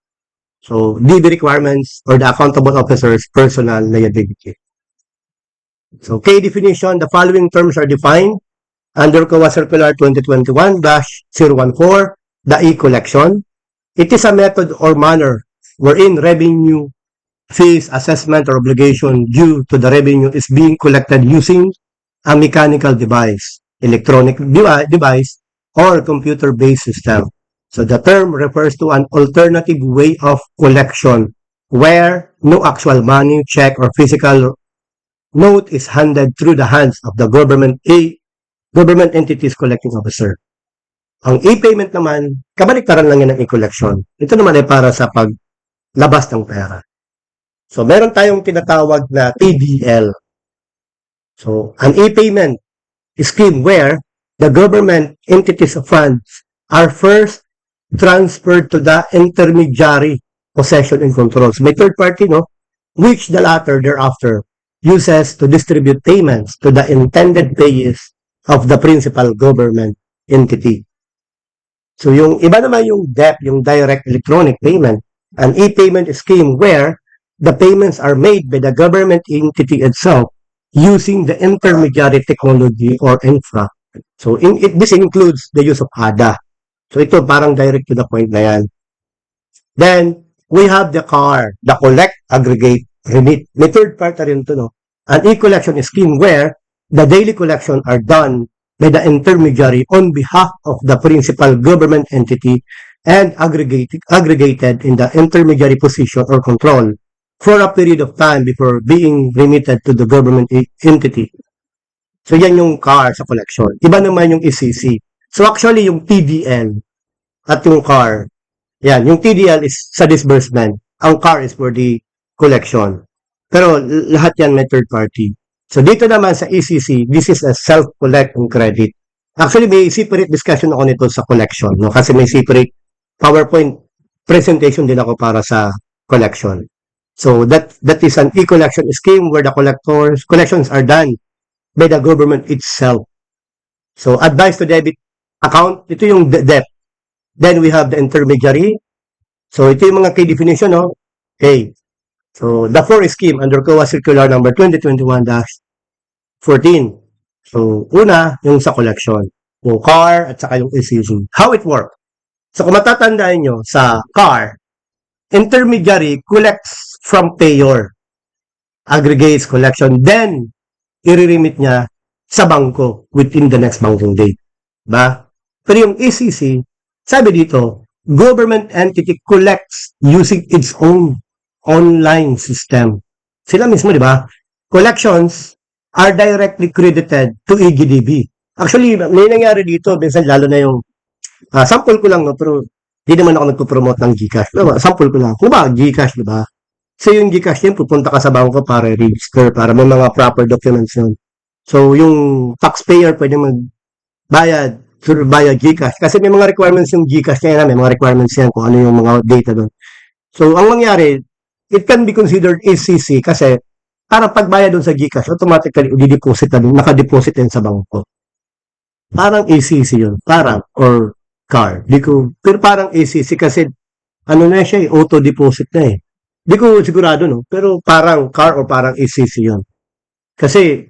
So DB requirements or the accountable officer's personal liability. So K definition, the following terms are defined under COA Circular 2021-014, the e-collection. It is a method or manner wherein revenue, fees, assessment, or obligation due to the revenue is being collected using a mechanical device, electronic device, or computer-based system. So the term refers to an alternative way of collection where no actual money, check, or physical note is handed through the hands of the government entity's collecting officer. Ang e-payment naman, kabaliktaran lang yan ng e-collection. Ito naman ay para sa paglabas ng pera. So, meron tayong tinatawag na TDL. So, an e-payment scheme where the government entities of funds are first transferred to the intermediary possession and control. So, may third party, no? Which the latter thereafter uses to distribute payments to the intended payees of the principal government entity. So, yung iba naman yung DEP, yung direct electronic payment, an e-payment scheme where the payments are made by the government entity itself using the intermediary technology or infra. So, this includes the use of ADA. So, ito parang direct to the point na yan. Then, we have the CAR, the collect, aggregate, remit. May third part na rin ito, no? An e-collection scheme where the daily collection are done by the intermediary on behalf of the principal government entity and aggregated in the intermediary position or control for a period of time before being remitted to the government entity. So, yan yung CAR sa collection. Iba naman yung ECC. So, actually, yung TDL at yung CAR, yan, yung TDL is sa disbursement. Ang CAR is for the collection. Pero, lahat yan may third party. So, dito naman sa ECC, this is a self-collect and credit. Actually, may separate discussion ako nito sa collection, no? Kasi may separate PowerPoint presentation din ako para sa collection. So that is an e-collection scheme where the collections are done by the government itself. So advice to debit account, ito yung debt. Then we have the intermediary. So ito yung mga key definition, no? Okay. So the four scheme under COA Circular number 2021-14. So una, yung sa collection. Yung CAR at saka yung ECC. How it work? So kung matatandaan nyo, sa CAR, intermediary collects from payer, aggregates collection, then i-remit niya sa bangko within the next banking date. Diba? Pero yung ECC, sabi dito, government entity collects using its own online system. Sila mismo, di ba? Collections are directly credited to EGDB. Actually, may nangyari dito, minsan lalo na yung, sample ko lang, no, pero di naman ako nagpo-promote ng GCash. Diba? Sample ko lang. Kung ba, GCash, di ba? So, yung GCash yun, pupunta ka sa bangko para register, para may mga proper documents yun. So, yung taxpayer pwede magbayad through via GCash. Kasi may mga requirements yung GCash niya, may mga requirements yan kung ano yung mga data doon. So, ang mangyari, it can be considered ECC kasi para pagbayad doon sa GCash, automatically i-deposit na doon, nakadeposit din sa bangko. Parang ECC yun. Parang, or CAR. Pero parang ECC kasi, ano na siya, auto-deposit na eh. Di ko sigurado, no? Pero parang CAR o parang ECC yun. Kasi,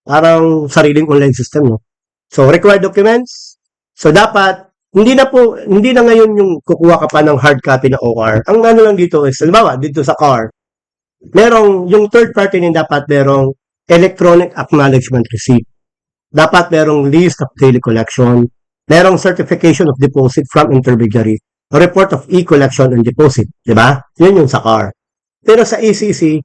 parang sariling online system, no? So, required documents. So, dapat, hindi na ngayon yung kukuha ka pa ng hard copy na OR. Ang ano lang dito is, halimbawa, dito sa CAR, yung third party din dapat merong electronic acknowledgement receipt. Dapat merong list of daily collection, merong certification of deposit from intermediary, a report of e-collection and deposit, di ba? Yun yung sa CAR. Pero sa ECC,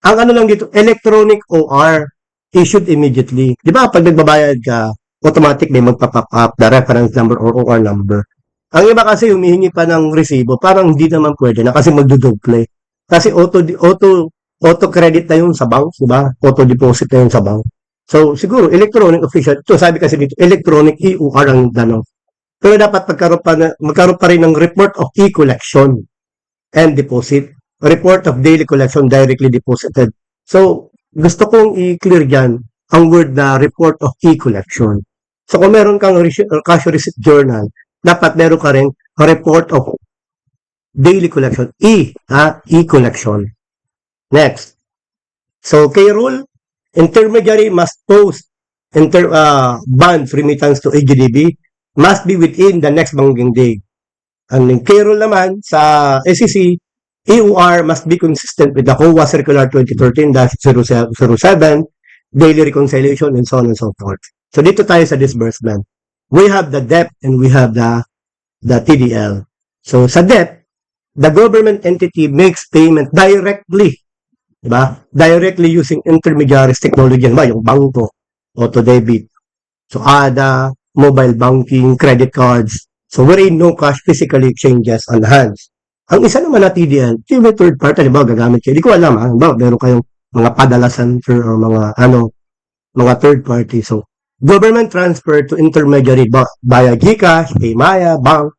ang ano lang dito, electronic OR issued immediately. Di ba, pag nagbabayad ka, automatic may magpa-pop up the reference number or OR number. Ang iba kasi humihingi pa ng resibo, parang hindi naman pwede na kasi magdudoble. Kasi auto credit na yun sa bank, di ba? Auto deposit na yun sa bank. So, siguro, electronic official. So, sabi kasi dito, electronic EOR ang tanong. Pero dapat magkaroon pa rin ng report of e-collection and deposit. Report of daily collection directly deposited. So, gusto kong i-clear dyan ang word na report of e-collection. So, kung meron kang cash receipt journal, dapat meron ka rin report of daily collection. E-collection. Next. So, kay rule, intermediary must post bond remittance to EGDB must be within the next banking day. And yung payroll naman sa SEC, EOR must be consistent with the COA Circular 2013-007, daily reconciliation, and so on and so forth. So dito tayo sa disbursement. We have the debt and we have the TDL. So sa debt, the government entity makes payment directly, diba? Directly using intermediaries technology, diba? Yung bangko, auto debit. So ADA, mobile banking, credit cards. So wherein no cash physically exchanges on hands. Ang isa naman na TDL, yung may third party, diba, gagamit kayo. Di ko alam, ha? Diba, meron kayong mga padala center or mga third party. So, government transfer to intermediary via GCash, Paymaya, bank.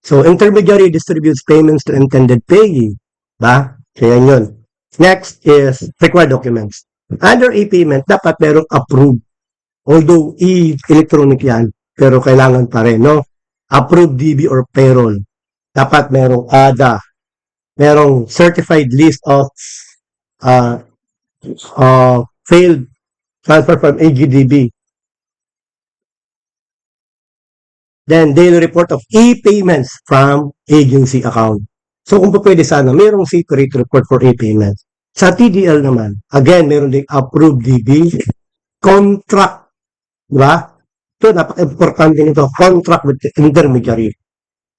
So, intermediary distributes payments to intended payee. Ba? So, yan yun. Next is required documents. Under e-payment, dapat merong approved. Although electronic yan, pero kailangan pa rin, no? Approved DB or payroll. Dapat merong ADA, merong certified list of failed transfer from AGDB. Then, daily report of e-payments from agency account. So, kung pwede sana, merong secret report for e-payments. Sa TDL naman, again, meron ding approved DB, contract, di ba? Ito, napaka-importante nito, contract with the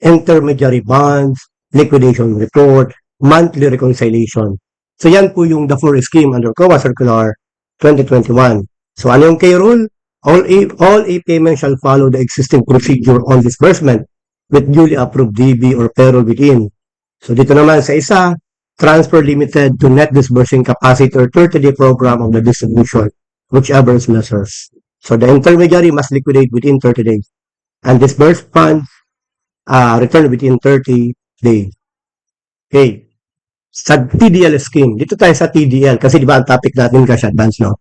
intermediary bonds, liquidation report, monthly reconciliation. So, yan po yung the four scheme under COA Circular 2021. So, ano yung K-rule? All e-payments shall follow the existing procedure on disbursement with duly approved DB or payroll within. So, dito naman sa isa, transfer limited to net disbursing capacity or 30-day program of the distribution, whichever is measures. So, the intermediary must liquidate within 30 days and disburse funds return within 30 day. Okay. Sa TDL scheme, dito tayo sa TDL kasi di ba ang topic natin cash advance, no?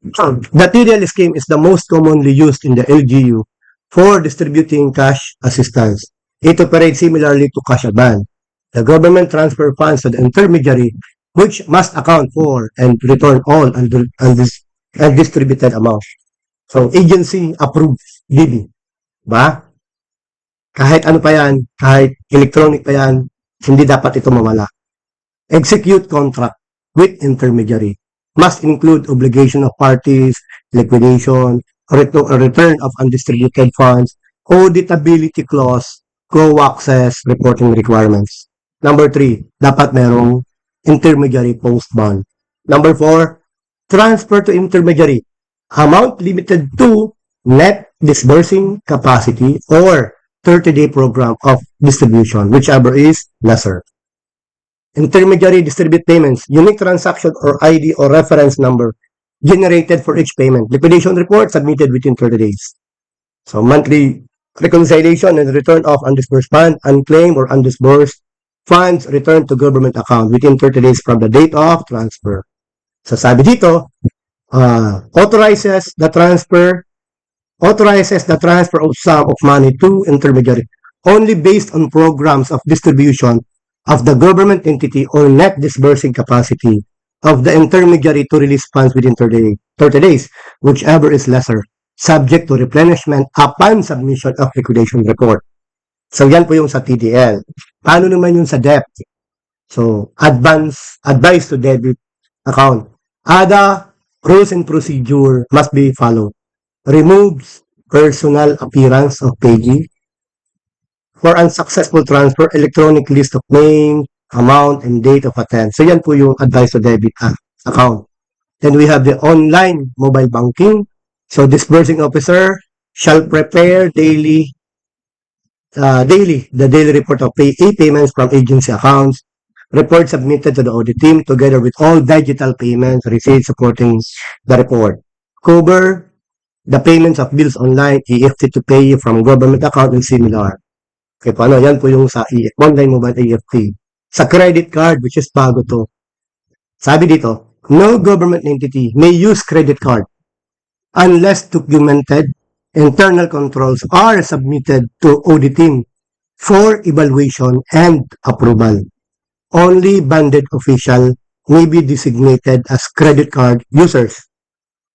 The TDL scheme is the most commonly used in the LGU for distributing cash assistance. It operates similarly to cash advance. The government transfer funds to the intermediary which must account for and return all undistributed amount. So, agency approved DB. Ba? Kahit ano pa yan, kahit electronic pa yan, hindi dapat ito mawala. Execute contract with intermediary. Must include obligation of parties, liquidation, return of undistributed funds, auditability clause, co-access reporting requirements. Number 3, dapat merong intermediary post bond. Number 4, transfer to intermediary. Amount limited to net disbursing capacity or 30-day program of distribution, whichever is lesser. Intermediary distribute payments, unique transaction or ID or reference number generated for each payment. Liquidation report submitted within 30 days. So, monthly reconciliation and return of undisbursed fund, unclaimed or undisbursed funds returned to government account within 30 days from the date of transfer. So, sabi dito, authorizes the transfer of sum of money to intermediary only based on programs of distribution of the government entity or net disbursing capacity of the intermediary to release funds within 30 days, whichever is lesser, subject to replenishment upon submission of liquidation report. So, yan po yung sa TDL. Paano naman yung sa debt? So, advice to debit account. Other rules and procedure must be followed. Removes personal appearance of payee. For unsuccessful transfer, electronic list of name, amount, and date of attendance. So, yan po yung advice to debit account. Then we have the online mobile banking. So, disbursing officer shall prepare the daily report of payments from agency accounts, report submitted to the audit team together with all digital payments received supporting the report. Cover the payments of bills online, EFT to pay from government account and similar. Okay, paano? Yan po yung sa online mobile EFT. Sa credit card, which is bago to. Sabi dito, no government entity may use credit card unless documented internal controls are submitted to audit team for evaluation and approval. Only banded official may be designated as credit card users.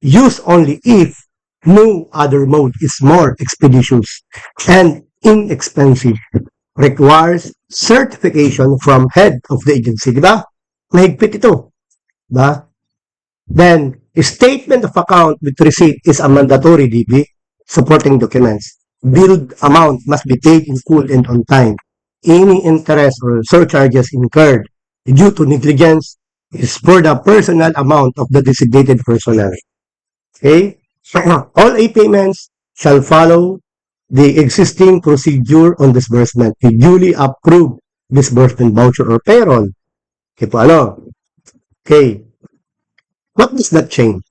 Use only if no other mode is more expeditious and inexpensive. Requires certification from head of the agency. Diba? Mahigpit ito. Diba? Then, a statement of account with receipt is a mandatory DB. Supporting documents. Billed amount must be paid in full and on time. Any interest or surcharges incurred due to negligence is for the personal amount of the designated personnel. Okay? All payments shall follow the existing procedure on disbursement. The duly approved disbursement voucher or payroll. Okay po, ano? Okay. What does that change?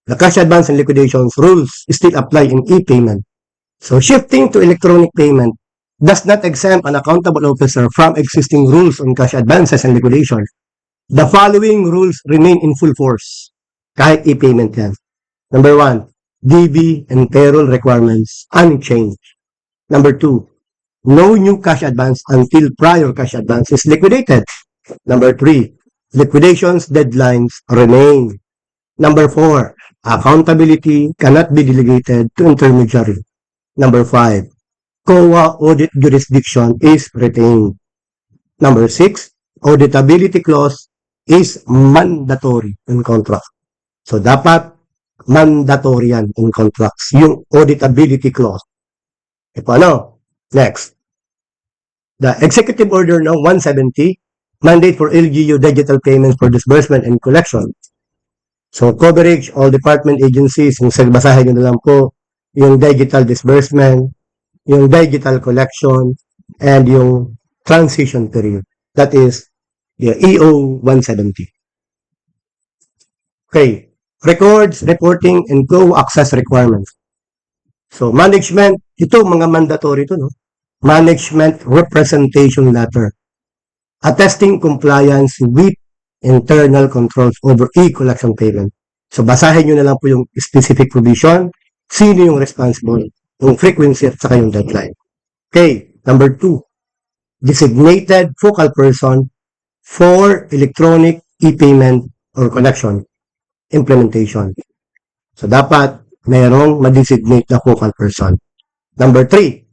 The cash advance and liquidations rules still apply in e-payment. So, shifting to electronic payment does not exempt an accountable officer from existing rules on cash advances and liquidation. The following rules remain in full force. Kahit e-payment yan. Number 1, DB and payroll requirements unchanged. Number 2, no new cash advance until prior cash advance is liquidated. Number 3, liquidations deadlines remain. Number 4, accountability cannot be delegated to intermediary. Number 5, COA audit jurisdiction is retained. Number 6, auditability clause is mandatory in contract. So, dapat mandatory yan in contracts, yung auditability clause. E paano? Next. The Executive Order No. 170, mandate for LGU digital payments for disbursement and collection. So, coverage, all department agencies, yung basahin nyo na lang po, yung digital disbursement, yung digital collection, and yung transition period. That is the EO 170. Okay. Records, reporting, and co-access requirements. So, management, ito mga mandatory ito, no? Management Representation Letter, attesting compliance with internal controls over e-collection payment. So, basahin nyo na lang po yung specific provision, sino yung responsible, yung frequency at saka yung deadline. Okay, number 2, designated focal person for electronic e-payment or collection implementation. So, dapat mayroong ma-designate na focal person. Number 3,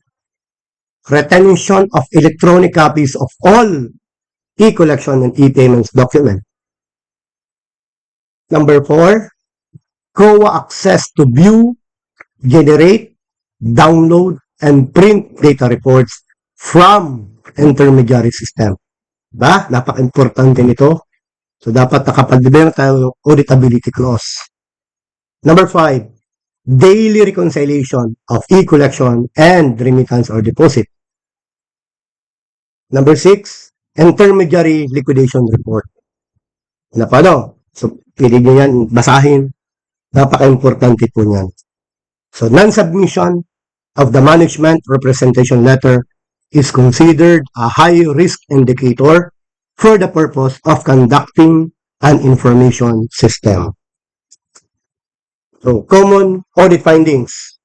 retention of electronic copies of all e-collection and e-payments document. Number 4, COA access to view, generate, download, and print data reports from intermediary system. Diba? Napaka-importante nito. So, dapat nakapag-develop tayo ng auditability clause. Number 5, daily reconciliation of e-collection and remittance or deposit. Number 6, intermediary liquidation report. Na paano? So, pili nyo yan, basahin. Napaka-importante po niyan. So, non-submission of the management representation letter is considered a high-risk indicator for the purpose of conducting an information system. So, common audit findings.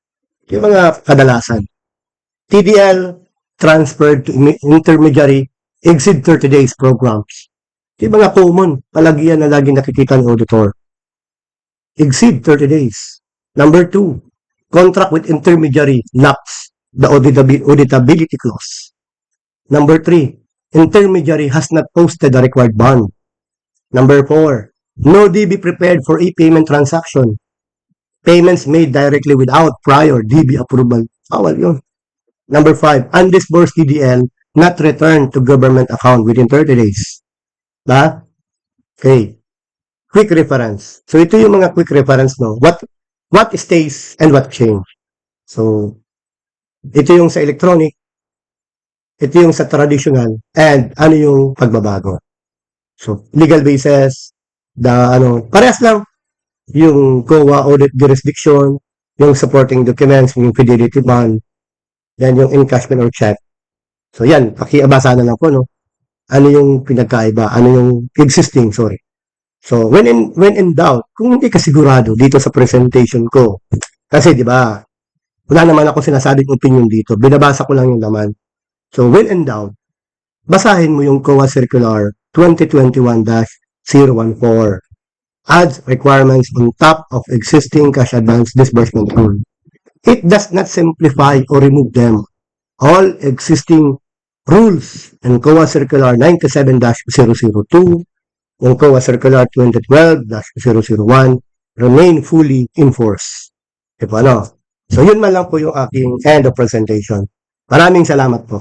Yung mga kadalasan. TDL transferred to intermediary exceed 30 days programs. Yung mga common, palagi yan na lagi nakikita ng auditor. Exceed 30 days. Number 2, contract with intermediary lacks the auditability clause. Number 3, intermediary has not posted the required bond. Number 4, no DB prepared for e-payment transaction. Payments made directly without prior DB approval. Bawal yun. Number 5, undisbursed TDL not returned to government account within 30 days. Ba? Okay. Quick reference. So, ito yung mga quick reference, no? What stays and what change. So, ito yung sa electronic, ito yung sa traditional, and ano yung pagbabago. So, legal basis, parehas lang. Yung COA audit jurisdiction, yung supporting documents, yung fidelity bond, yan yung encashment or check. So, yan, pakiabasa na lang po, no? Ano yung pinagkaiba? Ano yung existing, sorry. So, when in doubt, kung hindi ka sigurado dito sa presentation ko, kasi di ba, wala naman ako sinasabing opinion dito, binabasa ko lang yung laman. So, when in doubt, basahin mo yung COA Circular 2021-014, adds requirements on top of existing cash advance disbursement rule. It does not simplify or remove them. All existing rules in COA Circular 97-002, yung COA Circular 2012-001 remain fully in force. Diba, no? So, yun man lang po yung aking end of presentation. Maraming salamat po.